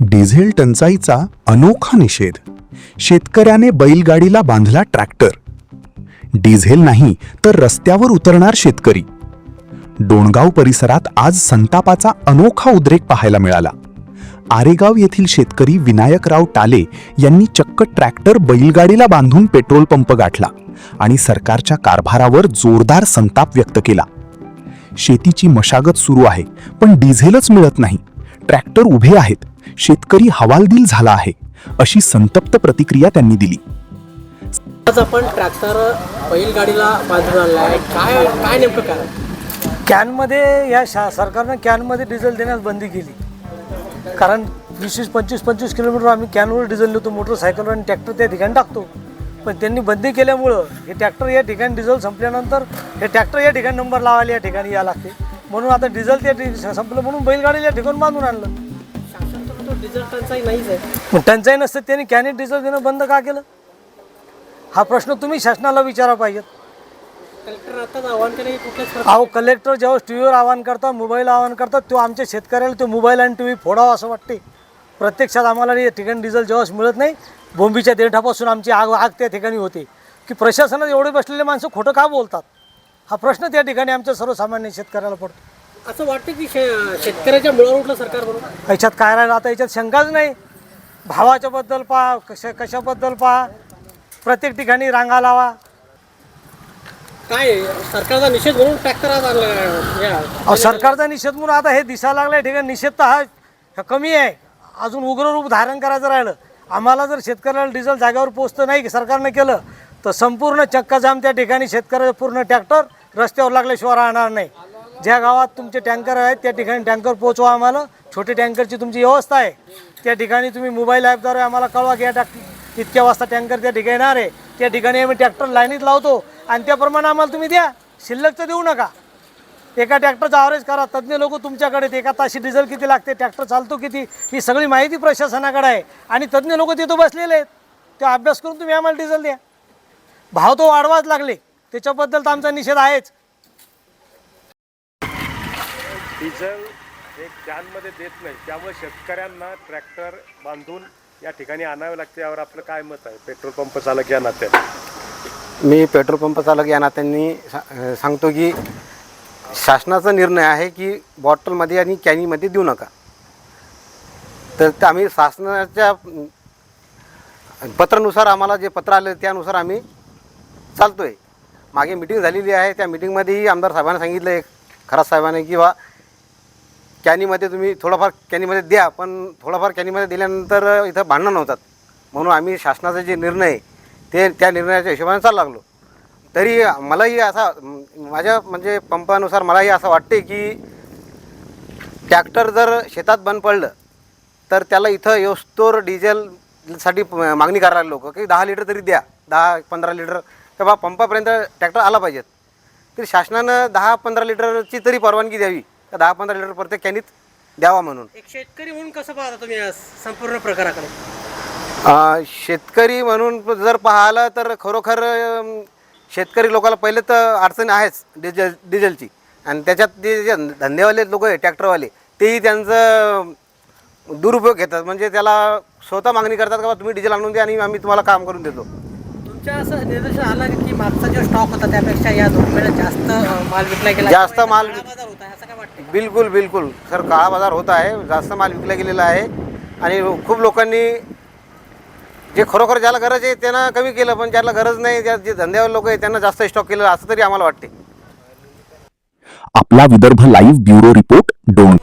Diesel टंचाईचा अनोखा निषेध. शेतकऱ्याने बैलगाडीला बांधला ट्रॅक्टर. डिझेल नाही तर रस्त्यावर उतरणार शेतकरी. डोणगाव परिसरात आज संतापाचा अनोखा उद्रेक पाहायला मिळाला. आरेगाव येथील शेतकरी विनायकराव टाले यांनी चक्क ट्रॅक्टर बैलगाडीला बांधून पेट्रोल पंप गाठला आणि सरकारच्या कारभारावर जोरदार संताप व्यक्त केला. शेतीची मशागत सुरू आहे पण डिझेलच मिळत नाही. ट्रॅक्टर उभे आहेत, शेतकरी हवालदिल झाला आहे, अशी संतप्त प्रतिक्रिया त्यांनी दिली. आज आपण ट्रॅक्टर बैलगाडीला बांधून आणलाय. काय काय नेमकं काय? कॅनमध्ये या सरकारनं कॅनमध्ये डिझेल देण्यास बंदी केली. कारण 20-25 किलोमीटर आम्ही कॅनवर डिझेल नेतो, मोटरसायकलवर आणि ट्रॅक्टर त्या ठिकाणी टाकतो. पण त्यांनी बंदी केल्यामुळं हे ट्रॅक्टर या ठिकाणी डिझेल संपल्यानंतर हे ट्रॅक्टर या ठिकाणी नंबर लावायला या ठिकाणी या लागते. म्हणून आता डिझेल त्या संपलं म्हणून बैलगाडीला या ठिकाणी बांधून आणलं. शासन तर डिझेल टंचाई नाहीच आहे. मग टंचाई नसतं त्यांनी कॅनेट डिझेल देणं बंद का केलं? हा प्रश्न तुम्ही शासनाला विचारा पाहिजेत. कलेक्टर आताच आव्हान केलं की कुठल्याच अहो, कलेक्टर जेव्हा टी व्हीवर आवाहन करतात, मोबाईल आवाहन करतात, तेव्हा आमच्या शेतकऱ्याला तो मोबाईल आणि टी व्ही फोडावा असं वाटते. प्रत्यक्षात आम्हाला या ठिकाणी डिझेल जेव्हा मिळत नाही, बोंबीच्या देठापासून आमची आग त्या ठिकाणी होते की प्रशासनात एवढे बसलेले माणसं खोटं का बोलतात? हा प्रश्न त्या ठिकाणी आमच्या सर्वसामान्य शेतकऱ्याला पडतो. असं वाटतं की शेतकऱ्याच्या मुळावर उठलं सरकार म्हणून. याच्यात काय राहिलं आता? याच्यात शंकाच नाही. भावाच्या बद्दल पहा, कशाबद्दल पहा, प्रत्येक ठिकाणी रांगा लावा. काय सरकारचा निषेध म्हणून ट्रॅक्टर आज आणला. सरकारचा निषेध म्हणून आता हे दिसायला लागलं ठिकाणी निषेध तर हा कमी आहे. अजून उग्र रूप धारण करायचं राहिलं. आम्हाला जर शेतकऱ्याला डिझेल जागेवर पोचतं नाही की सरकारनं केलं तर संपूर्ण चक्काजाम त्या ठिकाणी शेतकऱ्याचं पूर्ण ट्रॅक्टर रस्त्यावर लागल्याशिवाय राहणार नाही. ज्या गावात तुमचे टँकर आहेत त्या ठिकाणी टँकर पोचवा आम्हाला. छोटे टँकरची तुमची व्यवस्था आहे त्या ठिकाणी तुम्ही मोबाईल ॲपद्वारे आम्हाला कळवा की या इतक्या वाजता टँकर त्या ठिकाणी येणार आहे. त्या ठिकाणी आम्ही ट्रॅक्टर लाईनीत लावतो आणि त्याप्रमाणे आम्हाला तुम्ही द्या. शिल्लक तर देऊ नका. एका ट्रॅक्टरचा ॲव्हरेज करा. तज्ज्ञ लोक तुमच्याकडे एका ताशी डिझेल किती लागते, ट्रॅक्टर चालतो किती, ही सगळी माहिती प्रशासनाकडे आहे आणि तज्ज्ञ लोक तिथं बसलेले आहेत. ते अभ्यास करून तुम्ही आम्हाला डिझेल द्या. भाव तो वाढवाच लागले, त्याच्याबद्दल तर आमचा निषेध आहेच. डिझेल हे कॅनमध्ये देत नाही, त्यामुळे शेतकऱ्यांना ट्रॅक्टर बांधून या ठिकाणी आणावे लागते. यावर आपलं काय मत आहे पेट्रोल पंप चालक या नात्याने? मी पेट्रोल पंप चालक या नात्याने सांगतो की शासनाचा निर्णय आहे की बॉटलमध्ये आणि कॅनीमध्ये देऊ नका. तर आम्ही शासनाच्या पत्रानुसार आम्हाला जे पत्र आलं त्यानुसार आम्ही चालतो आहे. मागे मिटिंग झालेली आहे, त्या मिटिंगमध्येही आमदार साहेबांना सांगितलं आहे, खरात साहेबांनी, की बा कॅनीमध्ये तुम्ही थोडंफार कॅनीमध्ये द्या, पण थोडंफार कॅनीमध्ये दिल्यानंतर इथं भांडणं होतात. म्हणून आम्ही शासनाचा जे निर्णय ते त्या निर्णयाच्या हिशोबाने चालू लागलो. तरी मलाही असा माझ्या म्हणजे पंपानुसार मलाही असं वाटते की ट्रॅक्टर जर शेतात बंद पडलं तर त्याला इथं येऊस्तोवर डिझेलसाठी मागणी करायला लोक की 10 लिटर तरी द्या, 10-15 लिटर, तर बा पंपापर्यंत ट्रॅक्टर आला पाहिजेत. तरी शासनानं 10-15 लिटरची तरी परवानगी द्यावी, तर 10-15 लिटर प्रत्येक कॅनीत द्यावा म्हणून. एक शेतकरी म्हणून कसं पाहता तुम्ही या संपूर्ण प्रकाराकडे? शेतकरी म्हणून जर पाहिलं तर खरोखर शेतकरी लोकांना पहिले तर अडचण आहेच डिझेलची. आणि त्याच्यात ते जे धंदेवाले लोक आहे ट्रॅक्टरवाले, तेही त्यांचं दुरुपयोग घेतात. म्हणजे त्याला स्वतः मागणी करतात का तुम्ही डिझेल आणून द्या आणि आम्ही तुम्हाला काम करून देतो. तुमच्या असं निदर्शन आलं की मागचा जो स्टॉक होता त्यापेक्षा या 2 महिन्यात जास्त माल विकला गेला, जास्त माल बाजार होता, असं काय वाटतं? बिलकुल सर, काळा बाजार होत आहे. जास्त माल विकला गेलेला आहे आणि खूप लोकांनी जे खरोखर ज्याला गरज आहे त्यांना कमी केलं, पण ज्याला गरज नाही, जे धंद्यावर लोक आहेत त्यांना जास्त स्टॉक केलं, असं तरी आम्हाला वाटते. आपला विदर्भ लाईव्ह ब्युरो रिपोर्ट, डोन.